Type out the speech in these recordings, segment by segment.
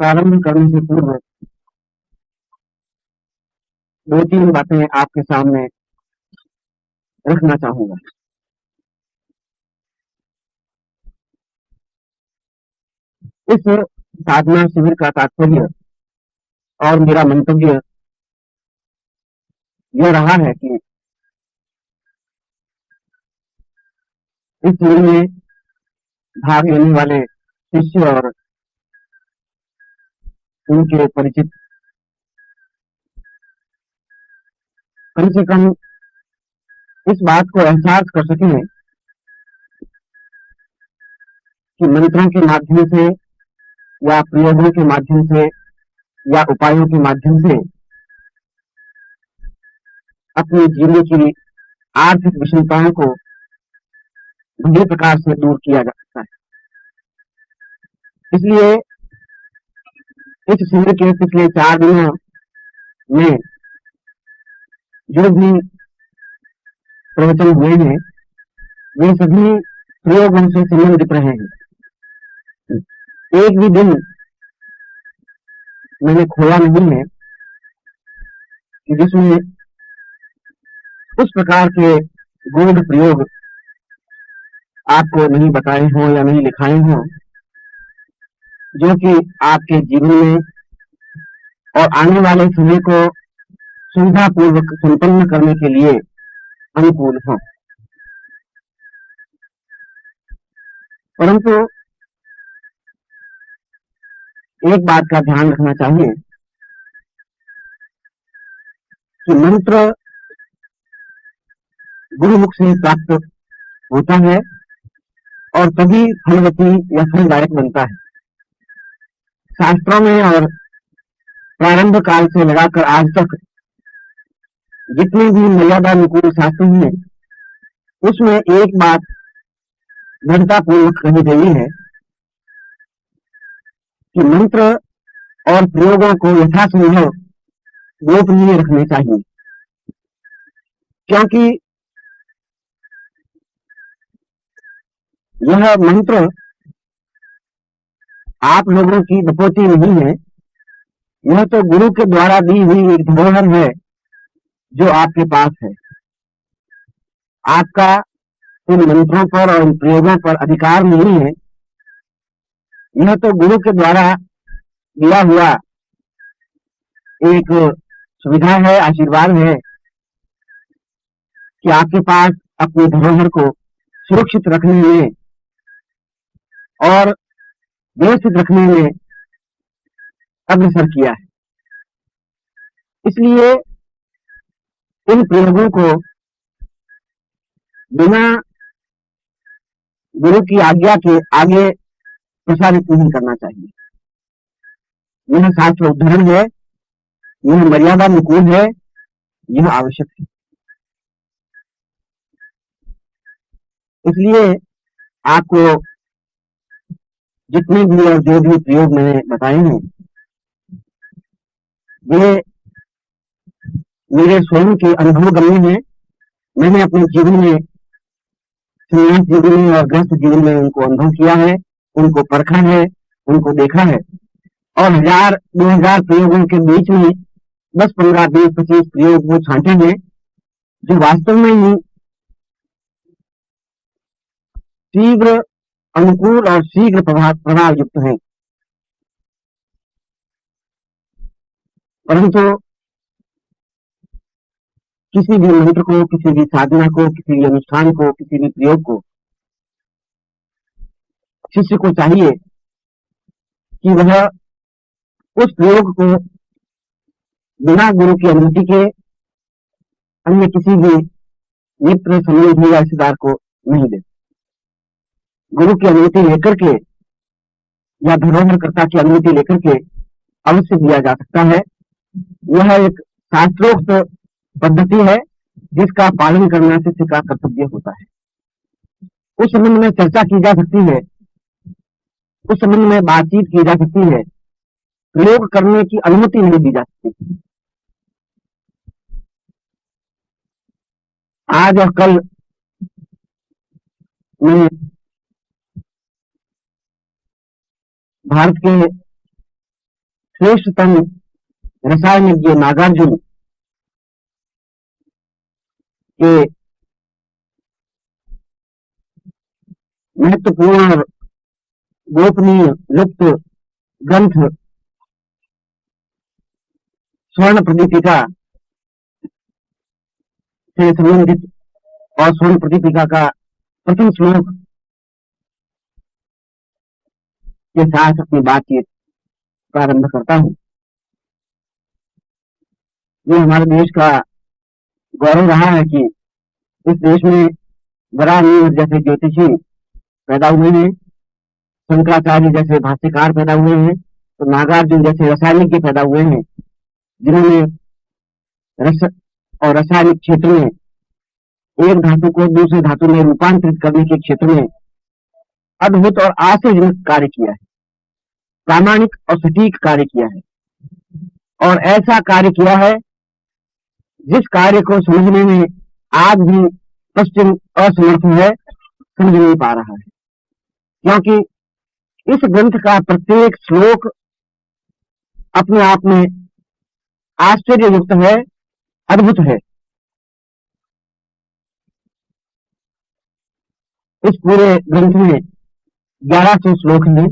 प्रारंभ करने से पूर्व दो तीन बातें आपके सामने रखना चाहूंगा। इस साधना शिविर का तात्पर्य और मेरा मंतव्य यह रहा है कि इस शिविर में भाग लेने वाले शिष्य और उनके परिचित कम से कम इस बात को एहसास कर सकें कि मंत्रों के माध्यम से या प्रयोगों के माध्यम से या उपायों के माध्यम से अपने जीवन की आर्थिक विषमताओं को बुरी प्रकार से दूर किया जा सकता है। इसलिए इस शिविर के पिछले 4 दिनों में जो भी प्रवचन हुए हैं वे सभी प्रयोगों से संबंधित रहे हैं। एक भी दिन मैंने खोया नहीं है कि जिसमें उस प्रकार के गूढ़ प्रयोग आपको नहीं बताए हों या नहीं लिखाए हों जो कि आपके जीवन में और आने वाले समय को सुविधापूर्वक संपन्न करने के लिए अनुकूल हों। परंतु एक बात का ध्यान रखना चाहिए कि मंत्र गुरुमुख से प्राप्त होता है और तभी फलवती या फलदायक बनता है। शास्त्रों में और प्रारंभ काल से लगाकर आज तक जितने भी मर्यादा अनुकूल शास्त्र हैं उसमें एक बात दृढ़तापूर्वक कही गई है कि मंत्र और प्रयोगों को यथासंभव गोपनीय रखने चाहिए, क्योंकि यह मंत्र आप लोगों की बपोती नहीं है, यह तो गुरु के द्वारा दी हुई एक धरोहर है जो आपके पास है। आपका इन मंत्रों पर और इन प्रयोगों पर अधिकार नहीं है, यह तो गुरु के द्वारा दिया हुआ एक सुविधा है, आशीर्वाद है कि आपके पास अपनी धरोहर को सुरक्षित रखने में और व्यवस्थित रखने में अग्रसर किया है। इसलिए इन प्रयोगों को बिना गुरु की आज्ञा के आगे प्रसारित नहीं करना चाहिए। यह शास्त्र उद्धरण है, यह मर्यादा अनुकूल है, यह आवश्यक है। इसलिए आपको जितने भी और जो भी प्रयोग मैंने बताए हैं वे मेरे स्वयं के अनुभव गम्य हैं। मैंने अपने जीवन में, संन्यास जीवन में और गृहस्थ जीवन में उनको अनुभव किया है, उनको परखा है, उनको देखा है और 1000-2000 प्रयोगों के बीच में 10, 15, 20, 25 प्रयोग वो छांटे हैं जो वास्तव में ही तीव्र, अनुकूल और शीघ्र प्रभाव युक्त है। परंतु किसी भी मंत्र को, किसी भी साधना को, किसी भी अनुष्ठान को, किसी भी प्रयोग को शिष्य को चाहिए कि वह उस प्रयोग को बिना गुरु की अनुमति के अन्य किसी भी मित्र, संबंधी या रिश्तेदार को नहीं दे। गुरु की अनुमति लेकर के या धरोहरकर्ता की अनुमति लेकर के अवश्य दिया जा सकता है। यह एक शास्त्रोक्त पद्धति है जिसका पालन करना शिष्य का कर्तव्य होता है। उस संबंध में चर्चा की जा सकती है, उस संबंध में बातचीत की जा सकती है, प्रयोग करने की अनुमति नहीं दी जा सकती। आज और कल मैं भारत के श्रेष्ठतम रसायनज्ञ नागार्जुन के महत्वपूर्ण और गोपनीय लुप्त ग्रंथ स्वर्ण प्रदीपिका से संबंधित और स्वर्ण प्रदीपिका का प्रथम श्लोक के साथ अपनी बातचीत प्रारंभ करता हूं। ये हमारे देश का गौरव रहा है कि इस देश में वराहमिहिर जैसे ज्योतिषी पैदा हुए हैं, शंकराचार्य जैसे भाष्यकार पैदा हुए हैं, तो नागार्जुन जैसे रसायनिज्ञ पैदा हुए हैं, जिन्होंने रस और रासायनिक क्षेत्र में एक धातु को दूसरे धातु में रूपांतरित करने के क्षेत्र में अद्भुत और आश्चर्यजनक कार्य किया है, प्रामाणिक और सटीक कार्य किया है, और ऐसा कार्य किया है जिस कार्य को समझने में आज भी पश्चिम असमर्थ है, समझ नहीं पा रहा है, क्योंकि इस ग्रंथ का प्रत्येक श्लोक अपने आप में आश्चर्ययुक्त है, अद्भुत है। इस पूरे ग्रंथ में 1100 श्लोक हैं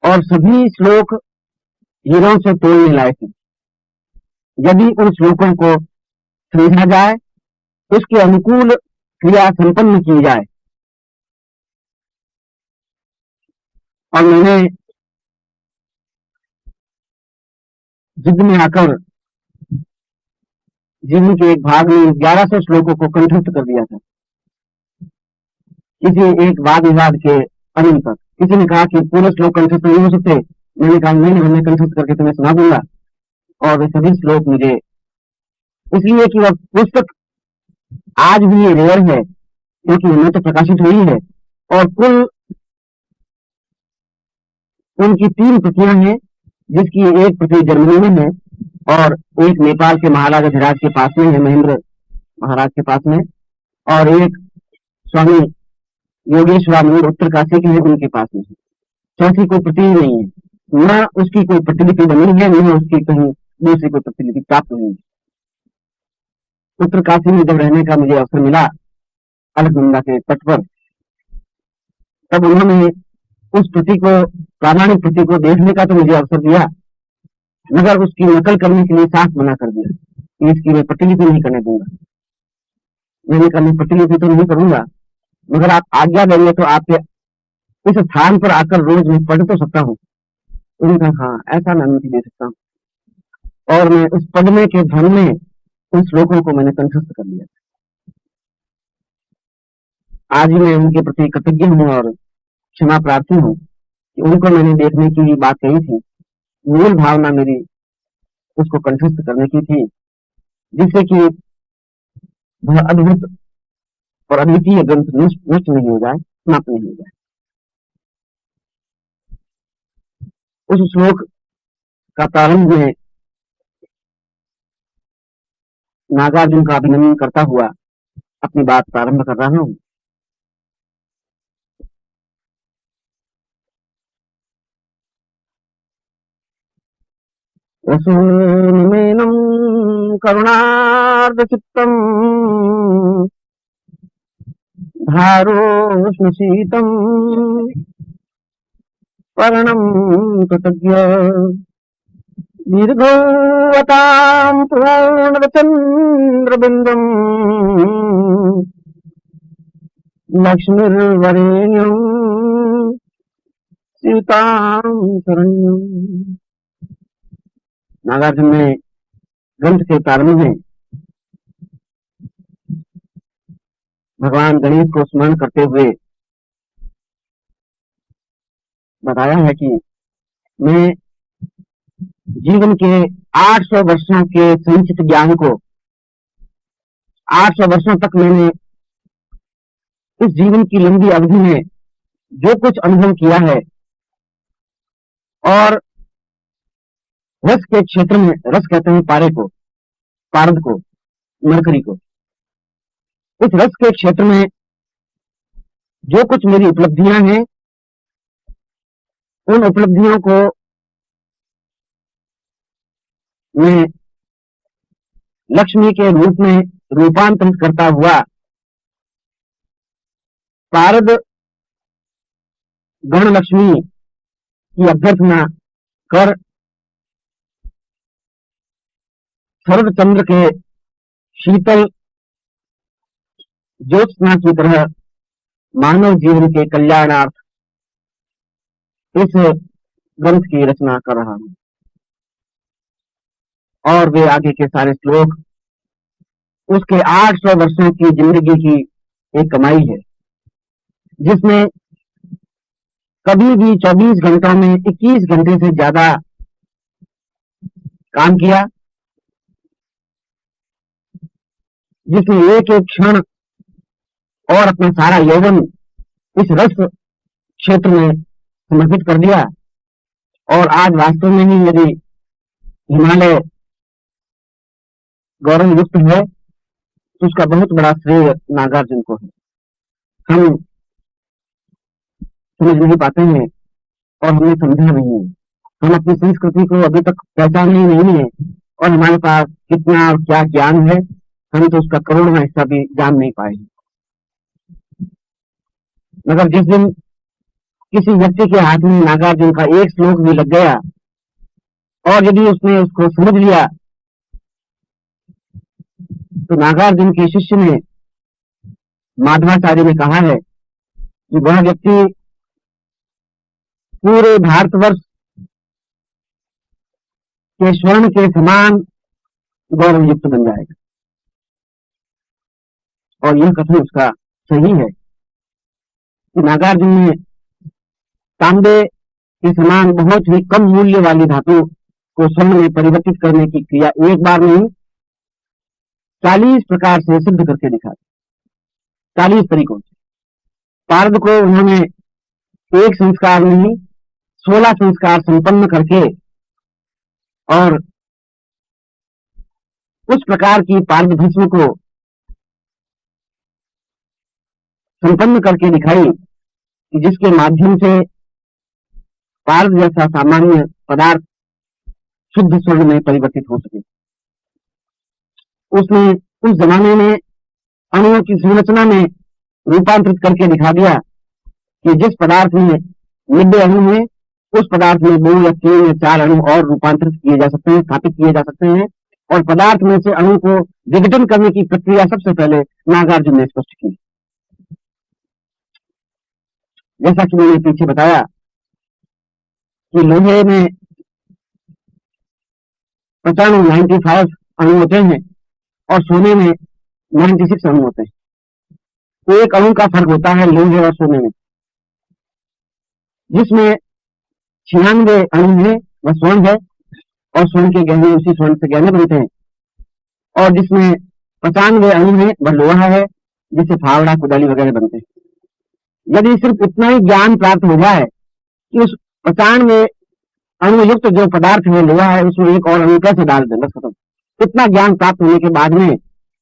और सभी श्लोक हीरों से तोड़ने लायक हैं। यदि उन श्लोकों को समझा जाए, उसके अनुकूल क्रिया संपन्न की जाए, और मैंने जिद में आकर जीवन के एक भाग में 1100 श्लोकों को कंठस्थ कर दिया था। किसी एक वाद विवाद के अंत तक किसी ने कहा कि पूरे श्लोक कंठस्थ नहीं हो सकते, मैंने कहा नहीं, मैं कंठस्थ करके तुम्हें सुना दूंगा। और वे सभी श्लोक मुझे, इसलिए कि वह पुस्तक आज भी ये रेयर है, क्योंकि उन्हें तो प्रकाशित हुई है, और कुल उनकी 3 प्रतियां हैं, जिसकी एक प्रति जर्मनी में है और एक नेपाल के महाराजा धीराज के पास में है, महेंद्र महाराज के पास में, और एक स्वामी योगेश्वरानंद उत्तरकाशी के हैं, उनके पास में है। चौथी कोई प्रति नहीं है, न उसकी कोई प्रतिलिपि बनी है, न उसकी कहीं दूसरी कोई प्रतिलिपि प्राप्त हुई है। उत्तरकाशी में जब रहने का मुझे अवसर मिला अलकनंदा के तट पर, तब उन्होंने उस प्रति को, प्रामाणिक प्रति को देखने का तो मुझे अवसर दिया, मगर उसकी नकल करने के लिए साफ मना कर दिया कि इसकी मैं प्रतिलिपि नहीं करने दूंगा। मैंने कहा मैं प्रतिलिपि तो नहीं करूंगा, मगर आप आज्ञा देंगे तो आपके इस स्थान पर आकर रोज मैं पढ़ तो सकता हूँ। उन्होंने कहा हाँ, ऐसा मैं अनुमति दे सकता हूँ, और मैं उस पढ़ने के धन में उन श्लोकों को मैंने कंठस्थ कर लिया। आज ही मैं उनके प्रति कृतज्ञ हूँ और क्षमा प्रार्थी हूँ कि उनको मैंने देखने की बात कही थी, मूल भावना मेरी उसको कंठस्थ करने की थी, जिससे कि वह अद्भुत और अद्वितीय ग्रंथ नष्ट नहीं हो जाए, समाप्त नहीं हो जाए। उस श्लोक का प्रारंभ में नागार्जुन का अभिनंदन करता हुआ अपनी बात प्रारंभ कर रहा हूं। रसोनिमेनं करुणार्धचित्तं धारोष्णशीतं पर्णं कृतज्ञ दीर्घोवतां पूर्णचन्द्रबिन्दम् लक्ष्मीर्वरेण्यं सीतां शरण्यम्। नागार्जुन ने ग्रंथ के प्रारंभ में भगवान गणेश को स्मरण करते हुए बताया है कि मैं जीवन के 800 वर्षों के संचित ज्ञान को 800 वर्षों तक मैंने इस जीवन की लंबी अवधि में जो कुछ अनुभव किया है, और रस के क्षेत्र में, रस कहते हैं पारे को, पारद को, मरकरी को, इस रस के क्षेत्र में जो कुछ मेरी उपलब्धियां हैं, उन उपलब्धियों को मैं लक्ष्मी के रूप में रूपांतरित करता हुआ पारद गण लक्ष्मी की अभ्यर्थना कर शरद चंद्र के शीतल ज्योत्सना की तरह मानव जीवन के कल्याणार्थ इस ग्रंथ की रचना कर रहा हूं। और वे आगे के सारे श्लोक उसके 800 वर्षों की जिंदगी की एक कमाई है, जिसमें कभी भी 24 घंटों में 21 घंटे से ज्यादा काम किया, जिसने एक एक क्षण और अपना सारा यौवन इस रस क्षेत्र में समर्पित कर दिया। और आज वास्तव में ही यदि हिमालय गौरव युक्त है तो उसका बहुत बड़ा श्रेय नागार्जुन को है। हम समझ नहीं पाते हैं और हमने समझा नहीं है। हम अपनी संस्कृति को अभी तक पहचाने नहीं है और हमारे पास कितना और क्या ज्ञान है, हम तो उसका करोड़वां हिस्सा भी जान नहीं पाए। मगर जिस दिन किसी व्यक्ति के हाथ में नागार्जुन का एक श्लोक भी लग गया और यदि उसने उसको समझ लिया, तो नागार्जुन के शिष्य ने माधवाचार्य ने कहा है कि वह व्यक्ति पूरे भारतवर्ष के स्वर्ण के समान गौरव युक्त बन जाएगा। और यह कथन उसका सही है कि नागार्जुन ने तांबे के समान बहुत ही कम मूल्य वाली धातु को स्वर्ण में परिवर्तित करने की क्रिया एक बार नहीं 40 प्रकार से सिद्ध करके दिखा, 40 तरीकों से। पारद को उन्होंने एक संस्कार नहीं 16 संस्कार संपन्न करके और उस प्रकार की पारद भस्म को संपन्न करके दिखाई कि जिसके माध्यम से पारद जैसा सामान्य पदार्थ शुद्ध स्वर्ण में परिवर्तित हो सके। उसने उस जमाने में अणुओं की संरचना में रूपांतरित करके दिखा दिया कि जिस पदार्थ में 90 अणु हैं, उस पदार्थ में 2 या 3 या 4 अणु और रूपांतरित किए जा सकते हैं, स्थापित किए जा सकते हैं। और पदार्थ में से अणु को विघटन करने की प्रक्रिया सबसे पहले नागार्जुन ने स्पष्ट की। जैसा कि मैंने पीछे बताया कि लोहे में 95 अणु होते हैं और सोने में 96 अणु होते हैं। तो एक अणु का फर्क होता है लोहे और सोने में, जिसमें 96 अणु है वह स्वर्ण है और स्वर्ण के गहने उसी स्वर्ण से गहने बनते हैं। और जिसमें 95 अणु है वह लोहा है, जिससे फावड़ा कुदाली वगैरह बनते हैं। यदि सिर्फ इतना ही ज्ञान प्राप्त हो जाए कि उस 95 अणु युक्त जो पदार्थ है लोहा है, उसमें एक और अणु कैसे डाल दें, बस खत्म। इतना ज्ञान प्राप्त होने के बाद में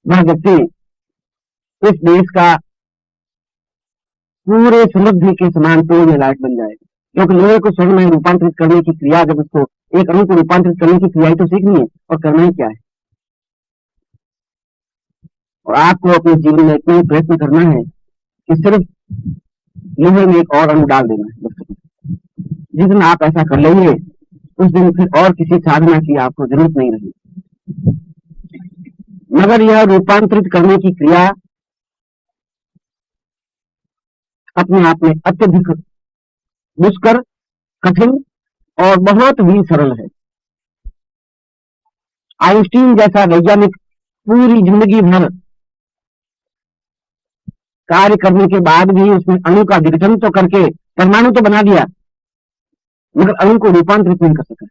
वह व्यक्ति इस देश का पूरे समृद्धि के समान तोड़ने लायक बन जाएगा। क्योंकि लोहे को स्वर्ण में रूपांतरित करने की क्रिया, जब उसको एक अणु को रूपांतरित करने की क्रिया तो सीखनी है और करना ही क्या है। और आपको अपने जीवन में इतना प्रयत्न करना है कि सिर्फ लोहे में एक और अणु डाल देना है, बस खत्म। जिस दिन आप ऐसा कर लेंगे उस दिन फिर और किसी साधना की आपको जरूरत नहीं रहेगी। मगर यह रूपांतरित करने की क्रिया अपने आप में अत्यधिक दुष्कर, कठिन और बहुत ही सरल है। आइंस्टीन जैसा वैज्ञानिक पूरी जिंदगी भर कार्य करने के बाद भी उसने अणु का विघटन तो करके परमाणु तो बना दिया, मगर अणु को रूपांतरित नहीं कर सका।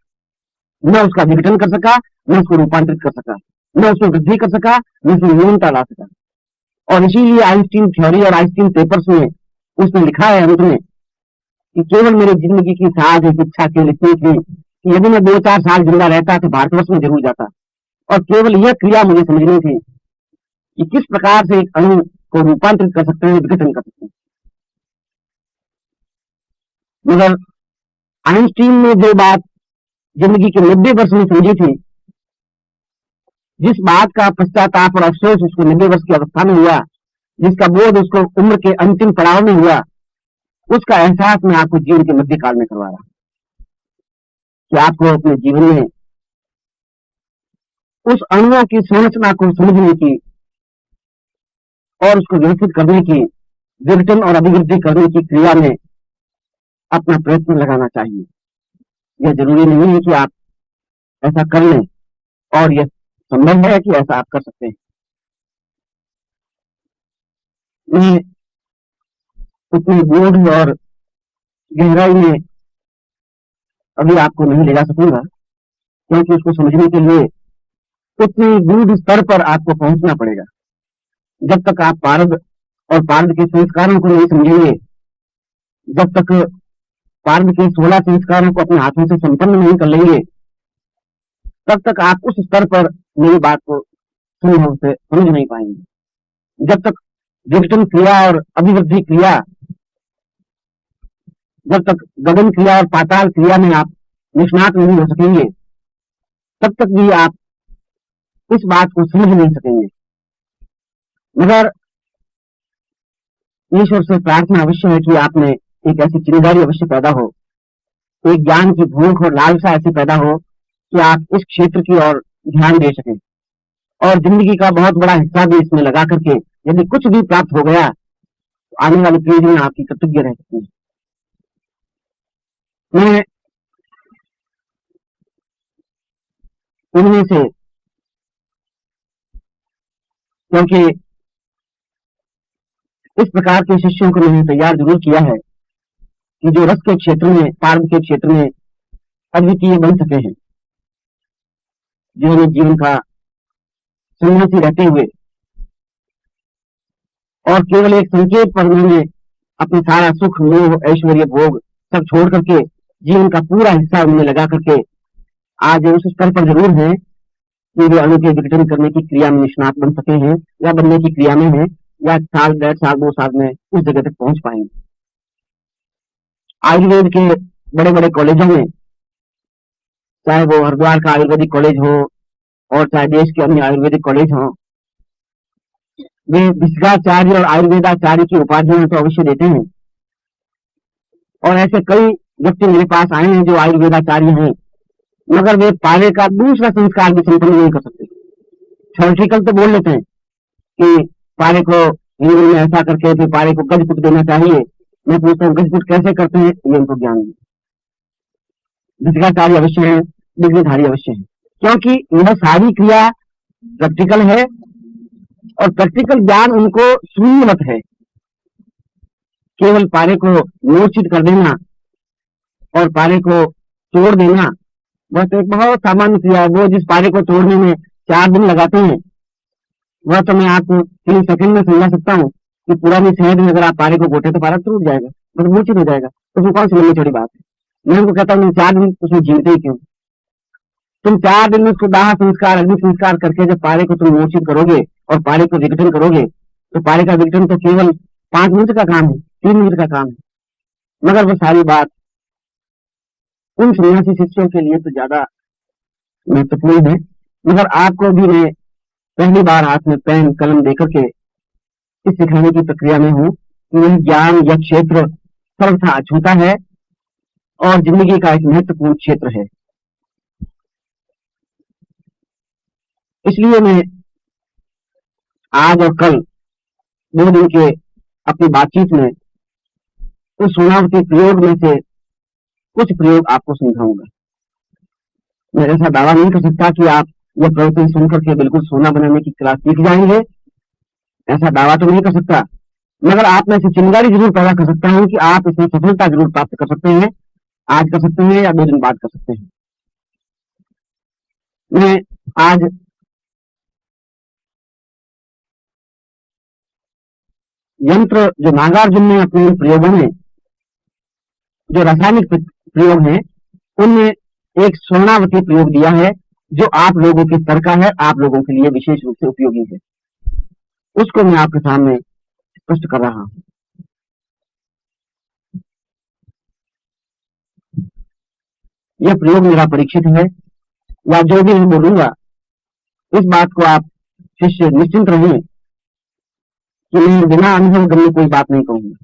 न उसका विघटन कर सका, न उसको रूपांतरित कर सका, न उसमें वृद्धि कर सका, न उसमें न्यूनता ला सका। और इसीलिए आइंस्टीन थ्योरी और आइंस्टीन पेपर्स में उसने लिखा है अंत में कि केवल मेरी जिंदगी की साध एक इच्छा केवल इतनी थी कि यदि मैं 2-4 साल जिंदा रहता तो भारतवर्ष में जरूर जाता, और केवल यह क्रिया मुझे समझनी थी कि किस प्रकार से एक अणु को रूपांतरित कर सकते हैं, विघटन कर सकते हैं। मगर आइंस्टीन ने जो बात जिंदगी के 90 वर्ष में समझी थी, जिस बात का पश्चाताप और अफसोस उसको 90 वर्ष की अवस्था में हुआ, जिसका बोध उसको उम्र के अंतिम पड़ाव में हुआ, उसका एहसास मैं आपको जीवन के मध्यकाल में करवा रहा हूं कि आपको अपने जीवन में उस अणुओं की संरचना को समझने की और उसको व्यवस्थित करने की, विघटन और अभिवृद्धि करने की क्रिया में अपना प्रयत्न लगाना चाहिए। यह जरूरी नहीं है कि आप ऐसा कर लें, और यह संभव है कि ऐसा आप कर सकते हैं। मैं उतनी गूढ़ और गहराई में अभी आपको नहीं ले जा सकूंगा, क्योंकि उसको समझने के लिए उतनी गूढ़ स्तर पर आपको पहुंचना पड़ेगा। जब तक आप पारद और पारद के संस्कारों को नहीं समझेंगे, जब तक पारद के 16 संस्कारों को अपने हाथों से संपन्न नहीं कर लेंगे, तब तक आप उस स्तर पर मेरी बात को संभव से समझ नहीं पाएंगे। जब तक विघटन क्रिया और अभिवृद्धि क्रिया, जब तक गगन क्रिया और पाताल क्रिया में आप निष्णात नहीं हो सकेंगे, तब तक भी आप इस बात को समझ नहीं सकेंगे। मगर ईश्वर से प्रार्थना अवश्य है कि आप में एक ऐसी जिम्मेदारी अवश्य पैदा हो, एक ज्ञान की भूख और लालसा ऐसी पैदा हो कि आप इस क्षेत्र की ओर ध्यान दे सकें, और जिंदगी का बहुत बड़ा हिस्सा भी इसमें लगा करके यदि कुछ भी प्राप्त हो गया तो आने वाली पीढ़ी में आपकी कृतज्ञ रह सकती है। मैं उनमें से, क्योंकि इस प्रकार के शिष्यों को मैंने तैयार जरूर किया है कि जो रस के क्षेत्र में, पारद के क्षेत्र में अद्वितीय बन सके हैं, जिन्होंने जीवन का सन्यासी रहते हुए और केवल एक संकेत पर उन्होंने अपने सारा सुख, मोह, ऐश्वर्य, भोग सब छोड़ करके जीवन का पूरा हिस्सा उन्हें लगा करके आज उस स्तर पर जरूर है कि वे अणु के विघटन करने की क्रिया में निष्णात बन सके हैं, या बनने की क्रिया में है, या साल, 1.5 साल, 2 साल में उस जगह तक पहुंच पाएंगे। आयुर्वेद के बड़े बड़े कॉलेजों में, चाहे वो हरिद्वार का आयुर्वेदिक कॉलेज हो और चाहे देश के अन्य आयुर्वेदिक कॉलेज हो, वे विशगाचार्य और आयुर्वेदाचार्य की उपाधियां तो अवश्य देते हैं, और ऐसे कई व्यक्ति मेरे पास आए हैं जो आयुर्वेदाचार्य हैं, मगर वे पारे का दूसरा संस्कार भी संपन्न नहीं कर सकते। थ्योरेटिकल तो बोल लेते हैं कि पारे को हिंदू में ऐसा करके फिर पारे को गजपुट देना चाहिए। मैं पूछता हूँ गजपुट कैसे करते हैं, ये उनको ज्ञान नहीं। विशगाचार्य अवश्य है, डिग्रीधारी अवश्य है, क्योंकि यह सारी क्रिया प्रैक्टिकल है और प्रैक्टिकल ज्ञान उनको शून्यवत है। केवल पारे को मूर्छित कर देना और पारे को तोड़ देना बस एक बहुत सामान्य क्रिया है। वो जिस पारे को तोड़ने में 4 दिन लगाते हैं, वह तो मैं आपको 3 सेकंड में समझा सकता हूँ कि पुरानी शहर में अगर आप पारे को गोटे तो पारा टूट जाएगा, बस मूर्छित हो जाएगा। तो उसमें कौन सी लंबी चौड़ी बात है। मैं उनको कहता हूँ 4 दिन उसमें जीवते ही क्यों? तुम 4 दिन में उसको दाह संस्कार, अग्नि संस्कार करके जब पारे को तुम मूर्छित करोगे और पारे को विघटन करोगे, तो पारे का विघटन तो केवल 5 मिनट का काम है, 3 मिनट का काम है। मगर वो सारी बात उन सन्यासी शिष्यों के लिए तो ज्यादा महत्वपूर्ण है। मगर आपको भी मैं पहली बार हाथ में पेन कलम देकर के इस सिखाने की प्रक्रिया में हूँ कि यह ज्ञान, यह क्षेत्र सर्वथा अछूता है और जिंदगी का एक महत्वपूर्ण क्षेत्र है। इसलिए मैं आज और कल 2 दिन के अपनी बातचीत में उस सोनावती प्रयोग में से कुछ प्रयोग आपको समझाऊंगा। मैं ऐसा दावा नहीं कर सकता कि आप यह प्रवचन सुन करके बिल्कुल सोना बनाने की क्लास सीख जाएंगे, ऐसा दावा तो नहीं कर सकता, मगर आप में से चिंगारी जरूर पैदा कर सकता हूं कि आप इसमें सफलता जरूर प्राप्त कर सकते हैं। आज कर सकते हैं या 2 दिन बाद कर सकते हैं। मैं आज यंत्र जो नागार्जुन ने अपने प्रयोगों में, जो रासायनिक प्रयोग हैं, उनमें एक स्वर्णावती प्रयोग दिया है जो आप लोगों के स्तर का है, आप लोगों के लिए विशेष रूप से उपयोगी है। उसको मैं आपके सामने स्पष्ट कर रहा हूं। यह प्रयोग मेरा परीक्षित है, या जो भी मैं बोलूंगा इस बात को आप शिष्य निश्चिंत रहें कि मैं बिना अनुभव गम्य कोई बात नहीं कहूंगा।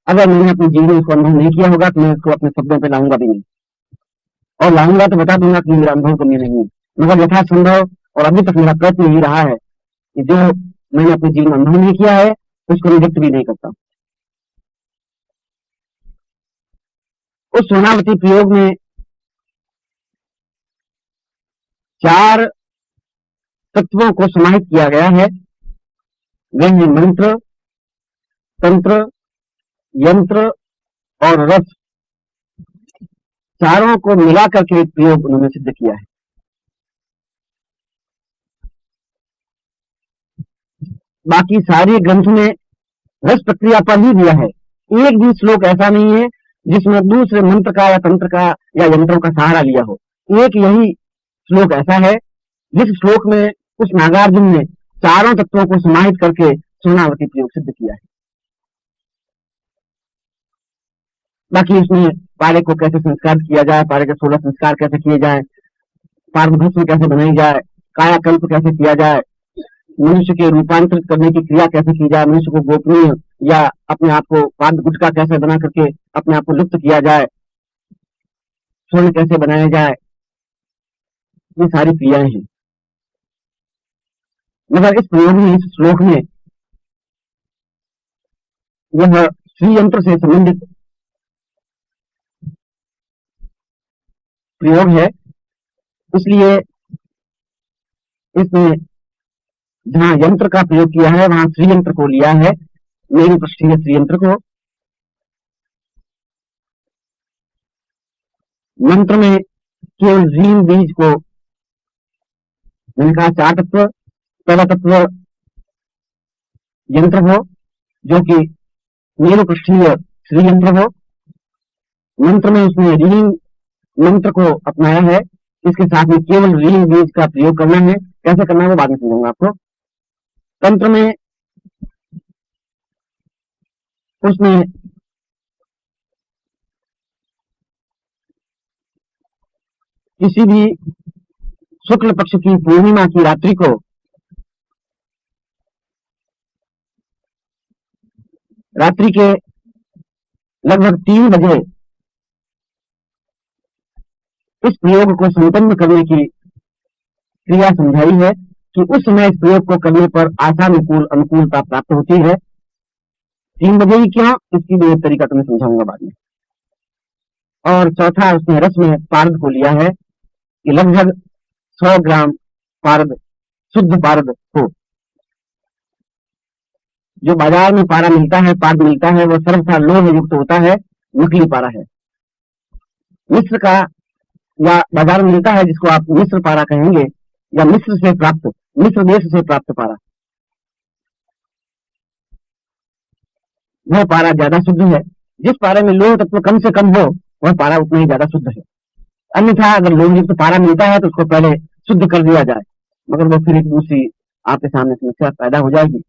अगर मैंने अपने जीवन में इसको अनुभव नहीं किया होगा तो मैं इसको अपने शब्दों पे लाऊंगा भी नहीं, और लाऊंगा तो बता दूंगा कि मेरा अनुभव गम्य नहीं है। मगर यथासंभव और अभी तक मेरा प्रयत्न यही रहा है कि जो मैंने अपने जीवन में अनुभव नहीं किया है उसको मैं व्यक्त भी नहीं करता। उस सोनावती प्रयोग में 4 तत्वों को समाहित किया गया है। वे हैं मंत्र, तंत्र, यंत्र और रस। चारों को मिला करके एक प्रयोग उन्होंने सिद्ध किया है। बाकी सारे ग्रंथ में रस प्रक्रिया पर ही दिया है। एक भी श्लोक ऐसा नहीं है जिसमें दूसरे मंत्र का या तंत्र का या यंत्रों का सहारा लिया हो। एक यही श्लोक ऐसा है जिस श्लोक में उस नागार्जुन ने चारों तत्वों को समाहित करके सोनावती प्रयोग सिद्ध किया है। बाकी उसमें पारे को कैसे संस्कार किया जाए, पारे के 16 संस्कार कैसे किए जाए, पारभस्म कैसे बनाई जाए, कायाकल्प कैसे किया जाए, मनुष्य के रूपांतरित करने की क्रिया कैसे की जाए, मनुष्य को गोपनीय या अपने आप को पाद गुटका कैसे बना करके अपने आप को लुप्त किया जाए, स्वर्ण कैसे बनाया जाए, ये सारी क्रियाएं हैं। मगर इस प्रयोग में, इस श्लोक में यह श्री यंत्र से संबंधित प्रयोग है, इसलिए इसमें जहां यंत्र का प्रयोग किया है वहां श्री यंत्र को लिया है, मेरु पृष्ठीय श्री यंत्र को। मंत्र में केवल रीम बीज को, मैंने कहा 4 तत्व, पहला तत्व यंत्र हो जो कि मेरु पृष्ठीय श्री यंत्र हो। मंत्र में उसने रीम मंत्र को अपनाया है, इसके साथ में केवल रीम बीज का प्रयोग करना है। कैसे करना है वो बाद में समझाऊंगा आपको। तंत्र में उसने किसी भी शुक्ल पक्ष की पूर्णिमा की रात्रि को रात्रि के लगभग 3 बजे इस प्रयोग को संपन्न करने की क्रिया समझाई है कि उस समय इस प्रयोग को करने पर आशानुकूल अनुकूलता प्राप्त होती है। 3 बजे ही क्यों, इसकी भी एक तरीका तुम्हें समझाऊंगा बाद में। और चौथा, उसने रस में पारद को लिया है कि लगभग 100 ग्राम पारद, शुद्ध पारद हो। जो बाजार में पारा मिलता है, पारद मिलता है, वह सर्वथा लोह युक्त होता है, नकली पारा है। मिस्र का या बाजार में मिलता है जिसको आप मिस्र पारा कहेंगे, या मिस्र से प्राप्त, मिस्र देश से प्राप्त पारा, वह पारा ज्यादा शुद्ध है। जिस पारे में लोह तत्व कम से कम हो वह पारा उतना ही ज्यादा शुद्ध है। अन्यथा अगर लोह युक्त पारा मिलता है तो उसको पहले शुद्ध कर दिया जाए, मगर वो फिर एक दूसरी आपके सामने समस्या पैदा हो जाएगी।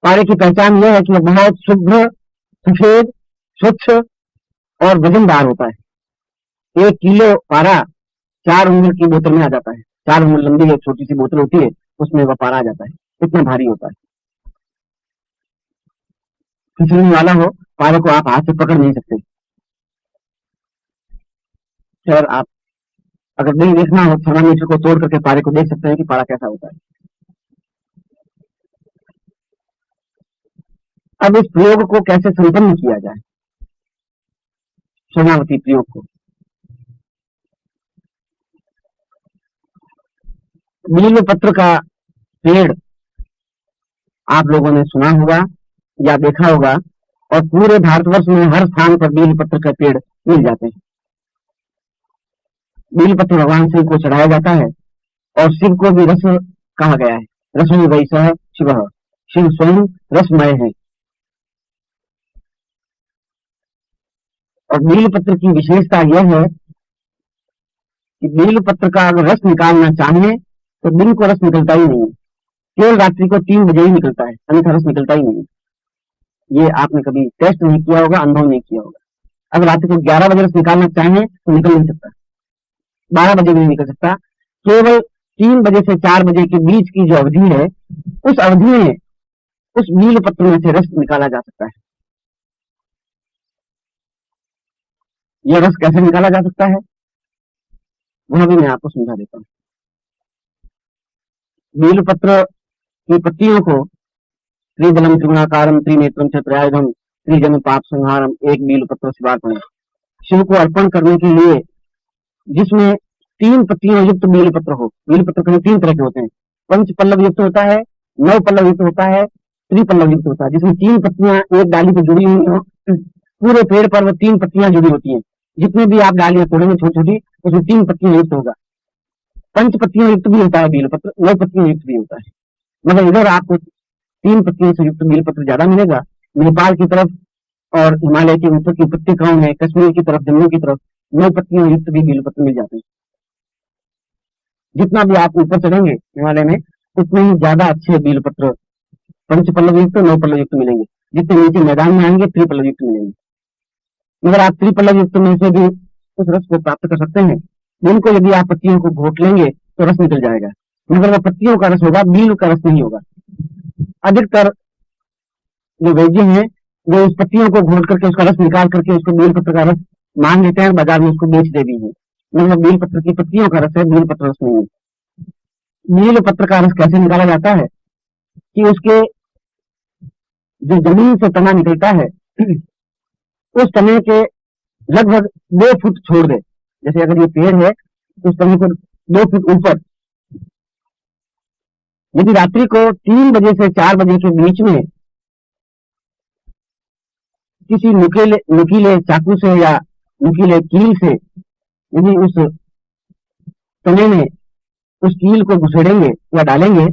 पारे की पहचान यह है कि वह बहुत शुभ्र, सफेद, स्वच्छ और वजनदार होता है। 1 किलो पारा 4 उंगल की बोतल में आ जाता है। 4 उंगल लंबी एक छोटी सी बोतल होती है, उसमें वह पारा आ जाता है, इतना भारी होता है। फिसलने वाला हो, पारे को आप हाथ से पकड़ नहीं सकते। सर आप अगर नहीं देखना हो, थर्मामीटर को तोड़ करके पारे को देख सकते हैं कि पारा कैसा होता है। अब इस प्रयोग को कैसे संपन्न किया जाए, सोनावती प्रयोग को। बिल्व पत्र का पेड़ आप लोगों ने सुना होगा या देखा होगा, और पूरे भारतवर्ष में हर स्थान पर बिल्व पत्र का पेड़ मिल जाते हैं। बिल्व पत्र भगवान शिव को चढ़ाया जाता है, और शिव को भी रस कहा गया है। रसो वैसह शिव, शिव स्वयं रसमय है। और बिल्व पत्र की विशेषता यह है कि बिल्व पत्र का अगर रस निकालना चाहे तो दिन को रस निकलता ही नहीं है, केवल रात्रि को 3 बजे ही निकलता है, अन्यथा रस निकलता ही नहीं है। ये आपने कभी टेस्ट नहीं किया होगा, अनुभव नहीं किया होगा। अगर रात्रि को 11 बजे रस निकालना चाहें तो निकल नहीं सकता, 12 बजे भी नहीं निकल सकता। केवल 3 बजे से 4 बजे के बीच की जो अवधि है, उस अवधि में उस नील पत्र में से रस निकाला जा सकता है। यह रस कैसे निकाला जा सकता है वह भी मैं आपको समझा देता हूँ। नील पत्र की पत्तियों को त्रिदलम त्रिगुणाकारम त्रिनेत्रम छत्रयायुधम त्रिजन पाप संहारम एक नील पत्र शिवार्पण, शिव को अर्पण करने के लिए जिसमें 3 पत्तियों युक्त बील पत्र हो। बील पत्र कहीं 3 तरह के होते हैं, पंच पल्लव युक्त होता है, 9 पल्लव युक्त होता है, त्रिपल्लव युक्त होता है, जिसमें 3 पत्तियां एक डाली पर जुड़ी हुई हो। पूरे पेड़ पर वो 3 पत्तियां जुड़ी होती हैं, जितने भी आप डालियां तोड़ेंगे छोटी छोटी, उसमें 3 पत्तियां युक्त होगा। पंच पत्तियों युक्त भी होता है बील पत्र, 9 पत्तियों युक्त भी होता है, मगर इधर आपको 3 पत्तियों से युक्त बील पत्र ज्यादा मिलेगा। नेपाल की तरफ और हिमालय के ऊपर की उपत्यकाओं में, कश्मीर की तरफ, जम्मू की तरफ 9 पत्तियों युक्त भी बील पत्र मिल जाते हैं। जितना भी आप ऊपर चढ़ेंगे हिमालय में, उतने ही ज्यादा अच्छे बील पत्र पंच पल्लव युक्त, 9 पल्लव युक्त मिलेंगे। जितने नीचे मैदान में आएंगे त्रिपल्लव युक्त मिलेंगे, मगर आप त्रिपल्लव युक्त में से भी उस रस को प्राप्त कर सकते हैं। जिनको यदि आप पत्तियों को घोट लेंगे तो रस निकल जाएगा, मगर वह पत्तियों का रस होगा, बील का रस नहीं होगा। अधिकतर जो वैद्य हैं वो उस पत्तियों को घोट करके उसका रस निकाल करके उसको बील पत्र का रस मान लेते हैं, बाजार में उसको बेच दे दी है, मगर बील पत्र की पत्तियों का रस है, बील पत्र रस नहीं है। बील पत्र का रस कैसे निकाला जाता है कि उसके जो जमीन से तना निकलता है, उस तने के लगभग 2 फुट छोड़ दे। जैसे अगर ये पेड़ है तो उस तने को 2 फुट ऊपर, यदि रात्रि को 3 बजे से 4 बजे के बीच में किसी नुकीले चाकू से या नुकीले कील से यदि उस तने में उस कील को घुसेड़ेंगे या डालेंगे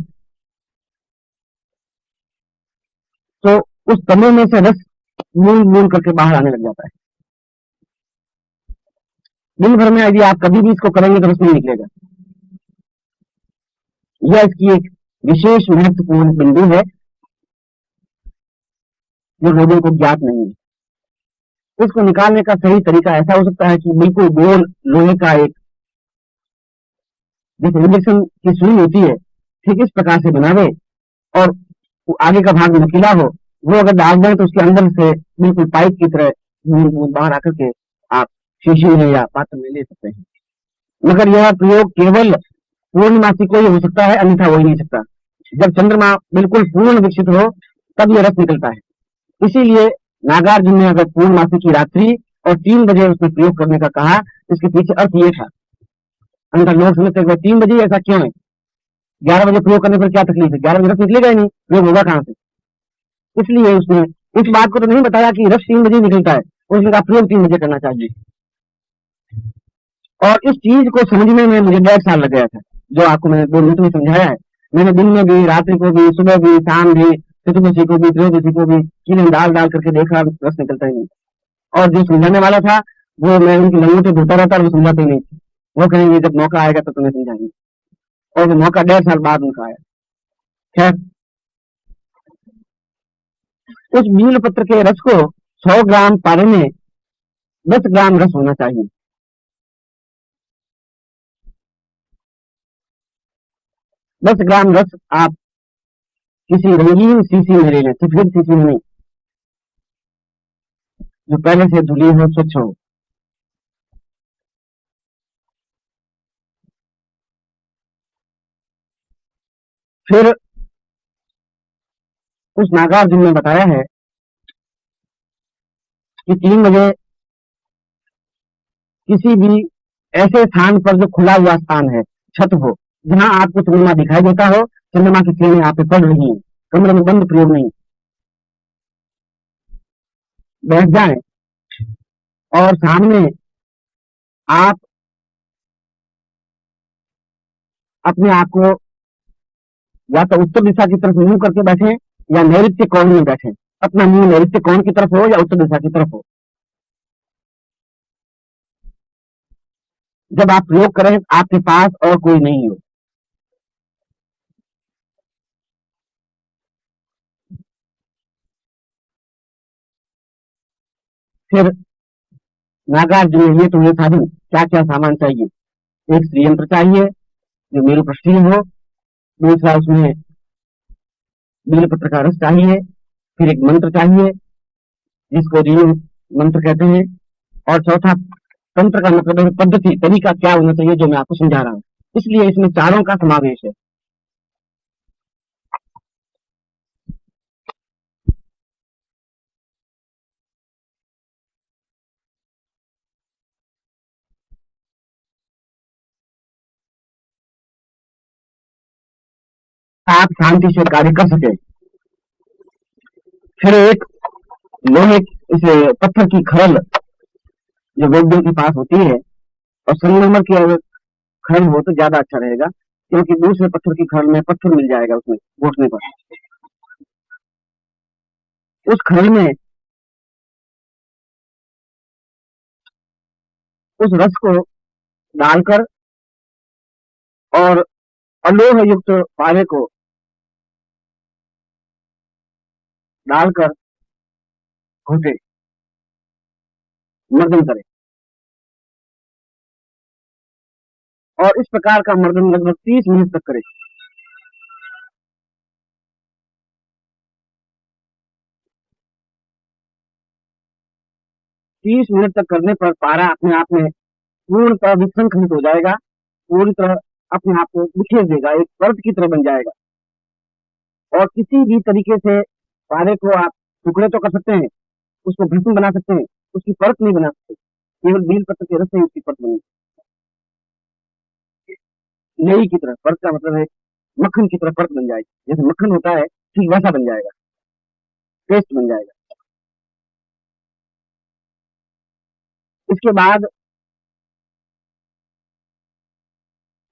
तो उस तने में से रस बूंद बूंद करके बाहर आने लग जाता है। दिन भर में यदि आप कभी भी इसको करेंगे तो रस नहीं निकलेगा। यह इसकी एक विशेष महत्वपूर्ण बिंदु है जो लोगों को ज्ञात नहीं है। इसको निकालने का सही तरीका ऐसा हो सकता है कि बिल्कुल गोल लोहे का एक, जैसे इंजेक्शन की सुई होती है, ठीक इस प्रकार से बनावे और आगे का भाग नुकीला हो, वो अगर डाल दें तो उसके अंदर से बिल्कुल पाइप की तरह बाहर आकर के आप शीशी में या पात्र में ले सकते हैं। मगर यह प्रयोग केवल पूर्णमासी को ही हो सकता है, अन्यथा हो ही नहीं सकता। जब चंद्रमा बिल्कुल पूर्ण विकसित हो तब यह रस निकलता है। इसीलिए नागार्जुन ने अगर पूर्णमासी की रात्रि और 3 बजे उसमें प्रयोग करने का कहा, इसके पीछे अर्थ ये था। अन्यथा लोग समझते हैं 3 बजे ऐसा क्यों है, 11 बजे प्रयोग करने पर क्या तकलीफ है, 11 बजे रस निकलेगा ही नहीं, प्रयोग होगा कहां से। इसलिए उसने इस बात को तो नहीं बताया कि रस 3 बजे निकलता है, उसने कहा प्रयोग 3 बजे करना चाहिए। और इस चीज को समझने में मुझे 1.5 साल लग गया था, जो आपको मैंने 2 मिनट में समझाया है। मैंने दिन में भी, रात्रि को भी, सुबह भी, शाम भी, चतुर्दशी को भी, त्रयोदशी को भी कीले डाल डाल करके देखा, रस निकलता ही नहीं। और जो समझाने वाला था वो मैं उनकी लंगोटे धोता रहता और वो समझाते ही नहीं थे। वो कहेंगे जब मौका आएगा तो तुम्हें समझाएंगे, और वो मौका 1.5 साल बाद उनका आया। खैर, उस नील पत्र के रस को 100 ग्राम पारे में 10 ग्राम रस होना चाहिए। 10 ग्राम रस आप किसी रंगीन शीशी में ले लें, सफेद शीशी में नहीं, जो पहले से धुली हो, स्वच्छ हो। फिर उस नागार्जुन ने बताया है कि 3 बजे किसी भी ऐसे स्थान पर जो खुला हुआ स्थान है, छत हो, जहां आपको चंद्रमा दिखाई देता हो, चंद्रमा की किरणें आप पे पड़ रही हैं, कमरे में बंद, प्रयोग नहीं, बैठ जाएं और सामने आप अपने आप को या तो उत्तर दिशा की तरफ मुंह करके बैठे या नैऋत्य कोण में बैठे। अपना मुंह नैऋत्य कोण की तरफ हो या उत्तर दिशा की तरफ हो। जब आप प्रयोग करें आपके पास और कोई नहीं हो। फिर नागार्जुन ये तो ये साधन क्या क्या सामान चाहिए। एक श्री यंत्र चाहिए जो मेरु पृष्ठीय हो। दूसरा उसमें बिल्वपत्र का रस चाहिए। फिर एक मंत्र चाहिए जिसको रीण मंत्र कहते हैं। और चौथा तंत्र का मतलब है पद्धति, तरीका क्या होना चाहिए जो मैं आपको समझा रहा हूँ। इसलिए इसमें चारों का समावेश है। आप शांति से कार्य कर सके। फिर एक लोहे इस पत्थर की खरल जो वैद्यों के पास होती है, और संगमरमर की अगर खरल हो तो ज्यादा अच्छा रहेगा, क्योंकि दूसरे पत्थर की खरल में पत्थर मिल जाएगा उसमें घोटने पर। उस खरल में उस रस को डालकर और अलोह युक्त पारे को डालकर घोटे, मर्दन करें। और इस प्रकार का मर्दन लगभग 30 मिनट तक करें। 30 मिनट तक करने पर पारा अपने आप में पूर्णतः विसंखलित हो जाएगा, पूरी तरह अपने आप को बिखेर देगा, एक पर्वत की तरह बन जाएगा। और किसी भी तरीके से पारे को आप टुकड़े तो कर सकते हैं, उसको भस्म बना सकते हैं, उसकी परत नहीं बना सकते। केवल बील पत्र के रस से उसकी परत बनी, नई की तरह। परत का मतलब है मक्खन की तरह परत बन जाएगी, जैसे मक्खन होता है ठीक वैसा बन जाएगा, पेस्ट बन जाएगा। इसके बाद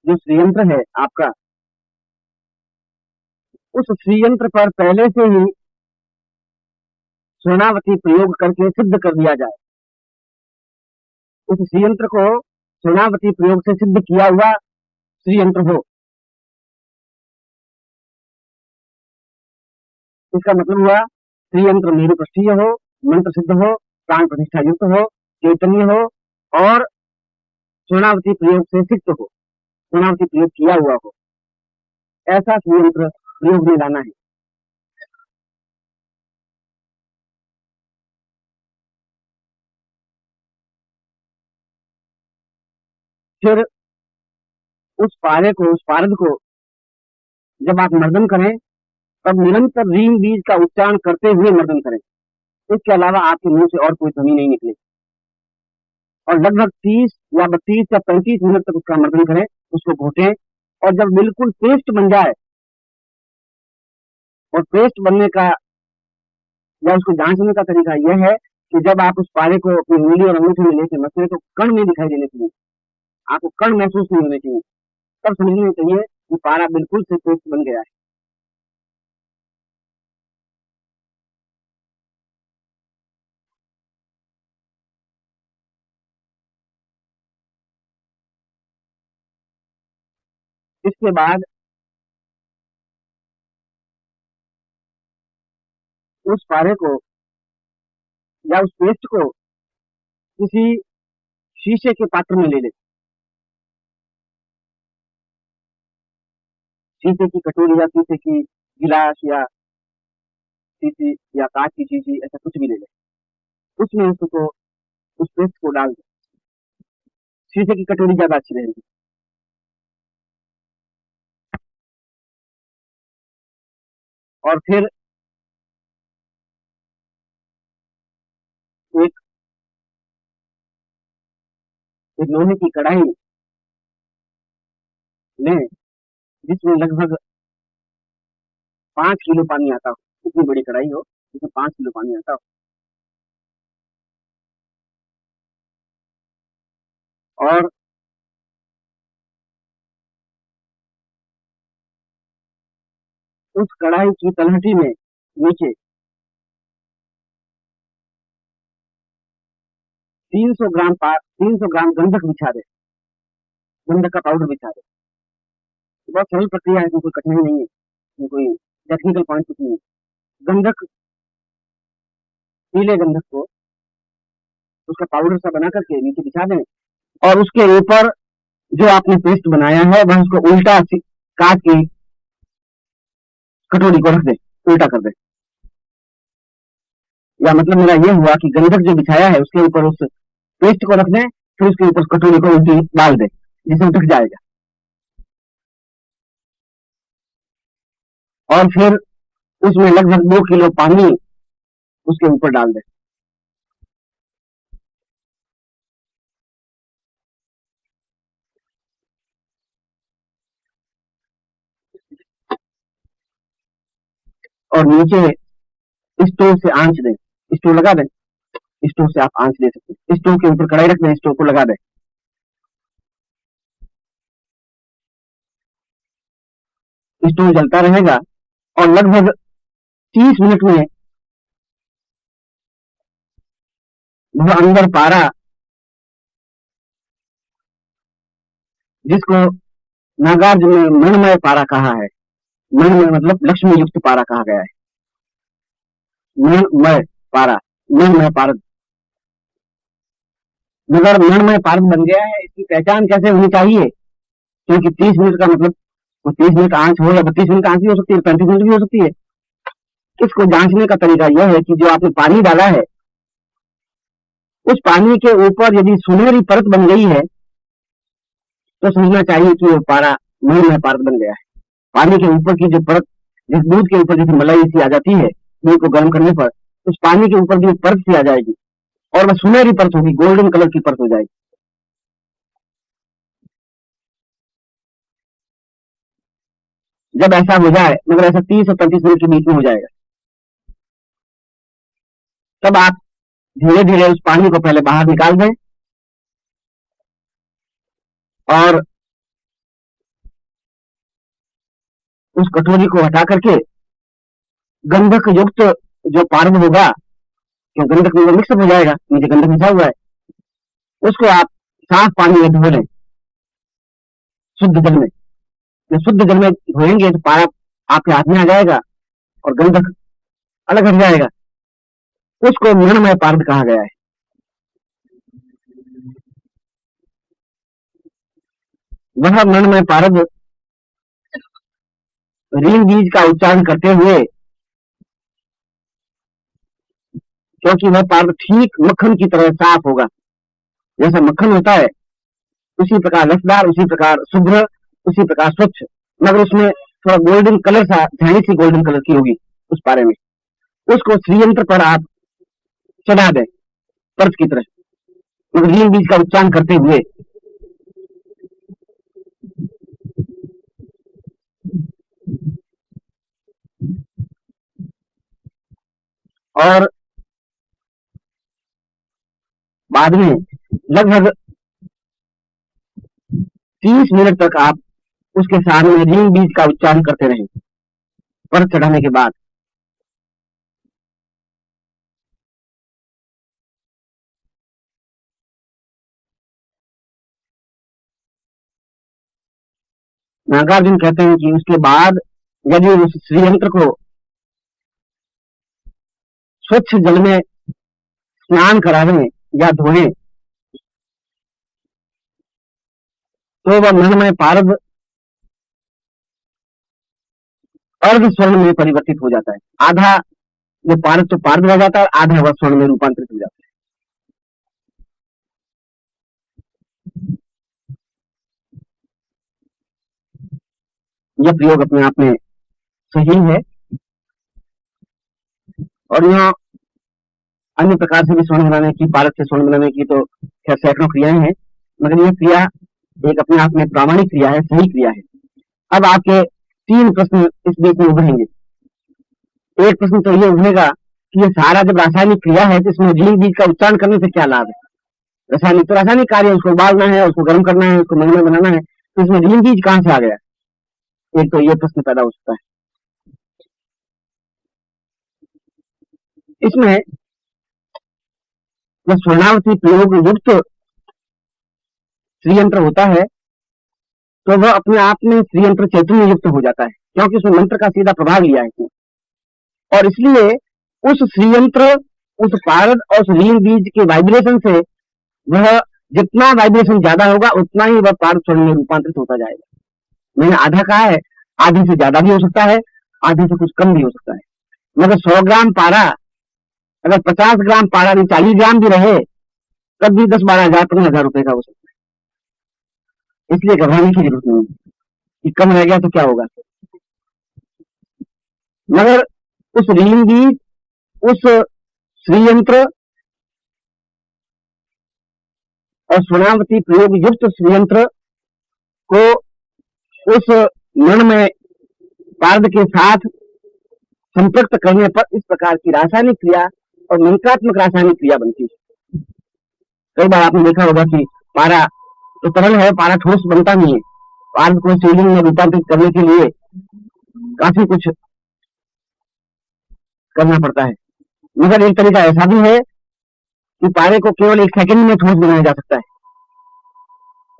जो श्रीयंत्र है आपका, उस श्रीयंत्र पर पहले से ही स्वर्णावती प्रयोग करके सिद्ध कर दिया जाए। उस श्रीयंत्र को स्वर्णावती प्रयोग से सिद्ध किया हुआ श्रीयंत्र हो। इसका मतलब हुआ श्रीयंत्र मेरु पृष्ठीय हो, मंत्र सिद्ध हो, प्राण प्रतिष्ठा युक्त हो, चैतन्य हो, और स्वर्णावती प्रयोग से सिद्ध हो, स्वर्णावती प्रयोग किया हुआ हो। ऐसा श्रीयंत्र प्रयोग में लाना है। फिर उस पारे को, उस पारद को जब आप मर्दन करें तब निरंतर रीम बीज का उच्चारण करते हुए मर्दन करें। इसके अलावा आपके मुंह से और कोई ध्वनि नहीं निकले। और लगभग 30 या 32 या 35 मिनट तक उसका मर्दन करें, उसको घोटें। और जब बिल्कुल पेस्ट बन जाए, और पेस्ट बनने का या उसको जांचने का तरीका यह है कि जब आप उस पारे को अपनी उंगली और अंगूठे में लेके मसले तो कण नहीं दिखाई देने चाहिए, आपको कण महसूस नहीं होने चाहिए। तब समझना चाहिए कि पारा बिल्कुल से पेस्ट बन गया है। इसके बाद उस पारे को या उस पेस्ट को किसी शीशे के पात्र में ले ले। शीशे की कटोरी या शीशे की गिलास या शीशी या कांच की शीशी, ऐसा कुछ भी ले ले। उसमें उसको, उस पेस्ट को डाल दे। शीशे की कटोरी ज्यादा अच्छी रहेगी। और फिर एक एक लोहे की कढ़ाई लें जिसमें लगभग 5 किलो पानी आता हो। इतनी बड़ी कढ़ाई हो जिसमें 5 किलो पानी आता हो। और उस कढ़ाई की तलहटी में नीचे 300 ग्राम गंधक बिछा दे, गंधक का पाउडर बिछा दे। बहुत सरल प्रक्रिया है, इसमें कोई कठिनाई नहीं है, इसमें कोई टेक्निकल पॉइंट कुछ नहीं है। गंधक, पीले गंधक को उसका पाउडर सा बना करके नीचे बिछा दें, और उसके ऊपर जो आपने पेस्ट बनाया है वह उसको उल्टा काट के कटोरी को रख दे, उल्टा कर दे। या मतलब मेरा ये हुआ कि गंधक जो बिछाया है उसके ऊपर उस पेस्ट को रख दें, फिर उसके ऊपर कटोरी को उल्टी डाल दे, जिससे ढक जाएगा। और फिर उसमें लगभग 2 किलो पानी उसके ऊपर डाल दे। और नीचे स्टोव से आंच दें, स्टोव लगा दें, स्टोव से आप आंच दे सकते हैं। स्टोव के ऊपर कढ़ाई रख दें, स्टोव को लगा दें, स्टोव जलता रहेगा और लगभग 30 मिनट में वह अंदर पारा, जिसको नागार्जुन ने मणिमय पारा कहा है, मणिमय मतलब लक्ष्मी युक्त पारा कहा गया है, मणिमय पारा, मणिमय पारद। मगर मणिमय पारद बन गया है, इसकी पहचान कैसे होनी चाहिए? क्योंकि 30 मिनट का मतलब 30 मिनट आंच हो या 32 मिनट आंच भी हो सकती है, 35 मिनट भी हो सकती है। इसको जांचने का तरीका यह है कि जो आपने पानी डाला है उस पानी के ऊपर यदि सुनहरी परत बन गई है तो समझना चाहिए कि वो पारा मणिमय पारद बन गया है। पानी के ऊपर की जो परत, जिस दूध के ऊपर जैसे मलाई सी आ जाती है दूध को गर्म करने पर, उस पानी के ऊपर जो परत सी आ जाएगी और वह सुनहरी परत होगी, गोल्डन कलर की परत हो जाएगी। जब ऐसा हो जाए, मगर ऐसा 30 और 35 मिनट के बीच में हो जाएगा, तब आप धीरे धीरे उस पानी को पहले बाहर निकाल दें और उस कटोरी को हटा करके गंधक युक्त जो पारद होगा, क्यों गंधक में वो मिक्सअप हो जाएगा, नीचे गंधक मिला हुआ है, उसको आप साफ पानी में धो लें, शुद्ध जल में। जब शुद्ध जल में धोएंगे तो पारा आपके हाथ में आ जाएगा और गंधक अलग हट जाएगा। उसको मणिमय पारद कहा गया है। वह मणिमय पारद रीम बीज का उच्चारण करते हुए, क्योंकि वह पारद ठीक मक्खन की तरह साफ होगा, जैसा मक्खन होता है उसी प्रकार लसदार, उसी प्रकार शुभ्र, उसी प्रकार स्वच्छ, मगर उसमें थोड़ा गोल्डन कलर सा, झैनी सी गोल्डन कलर की होगी उस पारे में। उसको श्रीयंत्र पर आप चढ़ा दें पर्च की तरह, मगर रीम बीज का उच्चारण करते हुए। और बाद में लगभग 30 मिनट तक आप उसके सामने रीम बीज का उच्चारण करते रहें पर्च चढ़ाने के बाद। नागार्जुन कहते हैं कि उसके बाद यदि उस श्रीयंत्र को स्वच्छ जल में स्नान करावें या धोएं तो वह मणिमय पारद अर्ध स्वर्ण में परिवर्तित हो जाता है। आधा वो पारद तो पारद रह जाता है, आधा वह स्वर्ण में रूपांतरित हो जाता है। यह प्रयोग अपने आप में सही है। और यहाँ अन्य प्रकार से भी स्वर्ण बनाने की, पारद से स्वर्ण बनाने की तो खैर सैकड़ों क्रियाएं हैं, मगर यह क्रिया एक अपने आप में प्रामाणिक क्रिया है, सही क्रिया है। अब आपके 3 प्रश्न इस बीच में उभरेंगे। एक प्रश्न तो ये उभरेगा कि ये सारा जब रासायनिक क्रिया है तो इसमें रीम बीज का उच्चारण करने से क्या लाभ है? रासायनिक तो रासायनिक कार्य, उसको उबालना है, उसको गर्म करना है, उसको मणिमय बनाना है, तो इसमें रीम बीज कहां से आ गया? एक तो ये प्रश्न पैदा हो सकता है। इसमें जब स्वर्णावती प्रयोग युक्त श्रीयंत्र होता है तो वह अपने आप में श्रीयंत्र चैतन्य युक्त हो जाता है, क्योंकि उसमें मंत्र का सीधा प्रभाव लिया है इसने। और इसलिए उस श्रीयंत्र उस पारद और लीन बीज के वाइब्रेशन से वह जितना वाइब्रेशन ज्यादा होगा उतना ही वह पारद स्वर्ण में रूपांतरित होता जाएगा। मैंने आधा कहा है, आधी से ज्यादा भी हो सकता है, आधी से कुछ कम भी हो सकता है। मगर 100 ग्राम पारा अगर 50 ग्राम पारा भी 40 ग्राम भी रहे तब भी 10-12 हजार 15,000 रुपए का हो सकता है। इसलिए घबराने की जरूरत नहीं कि कम रह गया तो क्या होगा। मगर उस रीम बीज, उस श्रीयंत्र और स्वर्णावती प्रयोग युक्त श्रीयंत्र को उस मन में पारद के साथ संपृक्त करने पर इस प्रकार की रासायनिक क्रिया और मंत्रात्मक रासायनिक क्रिया बनती है। कई बार आपने देखा होगा कि पारा तो तरल है, पारा ठोस बनता नहीं है। पारद को शिवलिंग में रूपांतरित करने के लिए काफी कुछ करना पड़ता है। मगर एक तरीका ऐसा भी है कि पारे को केवल 1 सेकंड में ठोस बनाया जा सकता है।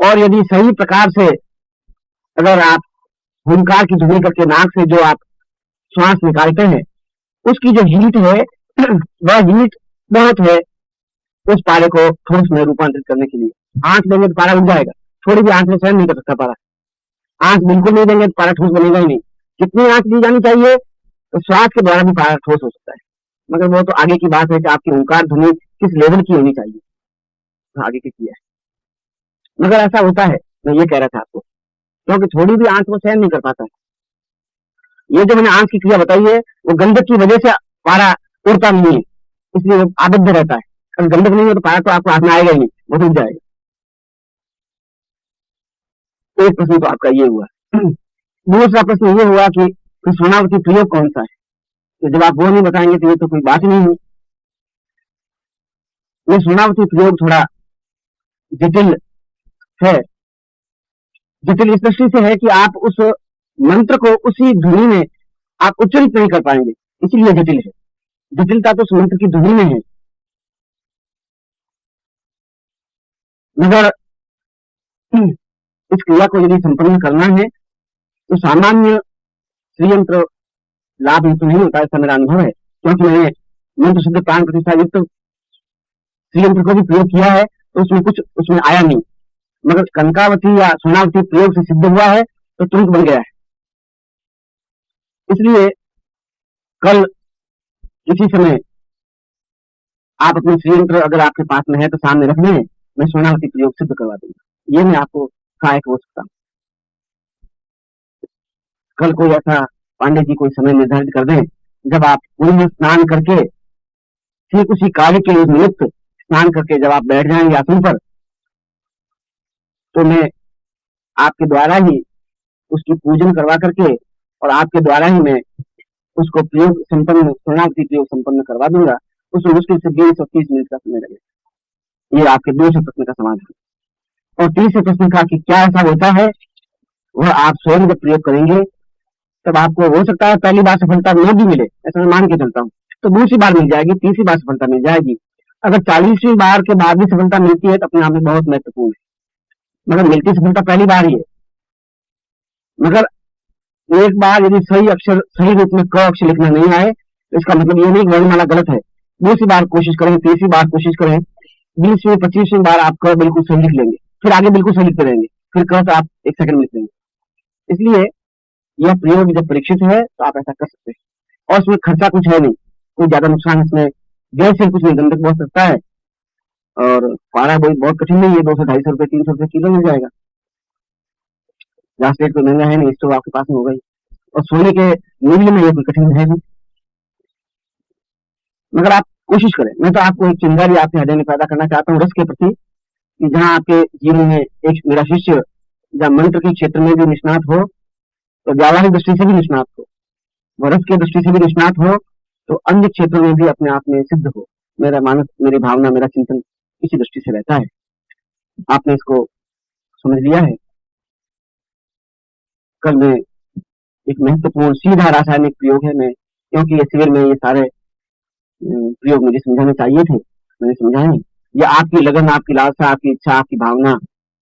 और यदि सही प्रकार से अगर आप हुंकार की ध्वनि करके नाक से जो आप श्वास निकालते हैं, उसकी जो हीट है वह हीट बहुत है उस पारे को ठोस में रूपांतरित करने के लिए। आंख देंगे तो पारा उग जाएगा, थोड़ी भी आंख में सहन नहीं कर सकता पारा। आंख बिल्कुल नहीं देंगे तो पारा ठोस बनेगा ही नहीं। कितनी आंख दी जानी चाहिए तो श्वास के द्वारा भी पारा ठोस हो सकता है। मगर वो तो आगे की बात है कि आपकी हुंकार ध्वनि किस लेवल की होनी चाहिए, तो आगे की है। मगर ऐसा होता है, मैं ये कह रहा था आपको, क्योंकि थोड़ी भी आंख को सहन नहीं कर पाता है। ये जो मैंने आंख की क्रिया बताई है वो गंधक की वजह से पारा उड़ता नहीं है, इसलिए वो आबद्ध रहता है। अगर गंधक नहीं है तो पारा तो आपको हाथ में आएगा ही नहीं, वो डूब जाएगा। एक प्रश्न तो आपका ये हुआ। दूसरा प्रश्न ये हुआ कि स्वर्णावती प्रयोग कौन सा है। तो जब आप वो नहीं बताएंगे तो ये तो कोई बात नहीं हुई। ये स्वर्णावती प्रयोग थोड़ा जटिल है। जटिल इस दृष्टि से है कि आप उस मंत्र को उसी ध्वनि में आप उच्चरित नहीं कर पाएंगे, इसलिए जटिल है। जटिलता तो उस मंत्र की ध्वनि में है। मगर इस क्रिया को यदि संपन्न करना है तो सामान्य श्रीयंत्र लाभ तो नहीं होता, ऐसा मेरा अनुभव है। क्योंकि मैंने मंत्र सिद्ध प्राण प्रतिष्ठा युक्त श्रीयंत्र को भी प्रयोग किया है तो उसमें कुछ उसमें आया नहीं। मगर कंकावती या स्वर्णावती प्रयोग से सिद्ध हुआ है तो तुरंत बन गया है। इसलिए कल किसी समय आप अपने श्रीयंत्र अगर आपके पास में है तो सामने रख दें, मैं स्वर्णावती प्रयोग सिद्ध करवा दूंगा। ये मैं आपको सहायक हो सकता हूँ। कल कोई ऐसा पांडे जी कोई समय निर्धारित कर दें जब आप पुण्य स्नान करके ठीक उसी कार्य के लिए नियुक्त स्नान करके जब आप बैठ जाएंगे आसन पर, तो मैं आपके द्वारा ही उसकी पूजन करवा करके और आपके द्वारा ही मैं उसको प्रयोग संपन्न स्वर्णावती प्रयोग संपन्न करवा दूंगा। उसमें मुश्किल से 20 और 30 मिनट का समय लगेगा। ये आपके दूसरे प्रश्न का समाधान। और तीसरे प्रश्न का कि क्या ऐसा होता है, वह आप स्वयं जब प्रयोग करेंगे तब आपको हो सकता है पहली बार सफलता न भी मिले, ऐसा मैं मान के चलता हूँ, तो दूसरी बार मिल जाएगी, तीसरी बार सफलता मिल जाएगी। अगर 40वीं बार के बाद भी सफलता मिलती है तो अपने आप में बहुत महत्वपूर्ण है। मगर मिलती सफलता पहली बार ही है। मगर एक बार यदि सही अक्षर सही रूप में क अक्षर लिखना नहीं आए तो इसका मतलब ये नहीं कि वर्णमाला गलत है। दूसरी बार कोशिश करें, तीसरी बार कोशिश करें, 20वीं 25वीं बार आप क बिल्कुल सही लिख लेंगे, फिर आगे बिल्कुल सही लिखते रहेंगे, फिर क तो आप 1 सेकंड में लिख लेंगे। इसलिए यह प्रयोग जब परीक्षित है तो आप ऐसा कर सकते हैं। और इसमें खर्चा कुछ है नहीं, कोई ज्यादा नुकसान इसमें गैस से कुछ नहीं, गंधक बहुत सस्ता है और पारा बहुत कठिन नहीं है। 200-250 रुपए 300 रुपए किलो मिल जाएगा। गैस रेट तो महंगा है नहीं, स्टोव आपके पास में हो गई और सोने के मूल्य में ये कोई कठिन है नहीं। मगर आप कोशिश करें। मैं तो आपको एक चिंगारी आपके हृदय में पैदा करना चाहता हूँ रस के प्रति, कि जहाँ आपके जीवन में एक मेरा शिष्य जहाँ मंत्र के क्षेत्र में भी निष्णात हो तो व्यावहारिक दृष्टि से भी निष्णात हो, रस की दृष्टि से भी निष्णात हो, तो अन्य क्षेत्रों में भी अपने आप में सिद्ध हो। मेरा मानस, मेरी भावना, मेरा चिंतन इसी दृष्टि से रहता है। आपने इसको समझ लिया है। कल में एक महत्वपूर्ण सीधा रासायनिक प्रयोग है, मैं क्योंकि ये शिविर में ये सारे प्रयोग मुझे समझाने चाहिए थे, मैंने समझाए नहीं। ये आपकी लगन, आपकी लालसा, आपकी इच्छा, आपकी भावना,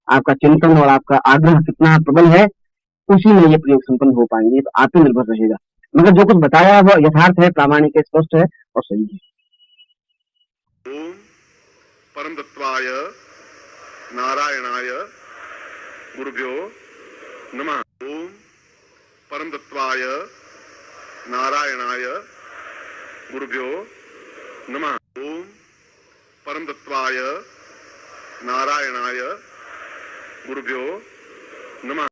आपका चिंतन और आपका आग्रह कितना प्रबल है, उसी में ये प्रयोग संपन्न हो पाएंगे। तो आप पे निर्भर रहेगा। मगर जो कुछ बताया वह यथार्थ है, प्रामाणिक है, स्पष्ट है और सही है। परमतत्वाय नारायणाय गुरुभ्यो नमः। ओम परमतत्वाय नारायणाय गुरुभ्यो नमः। ओम परमतत्वाय नारायणाय गुरुभ्यो नमः।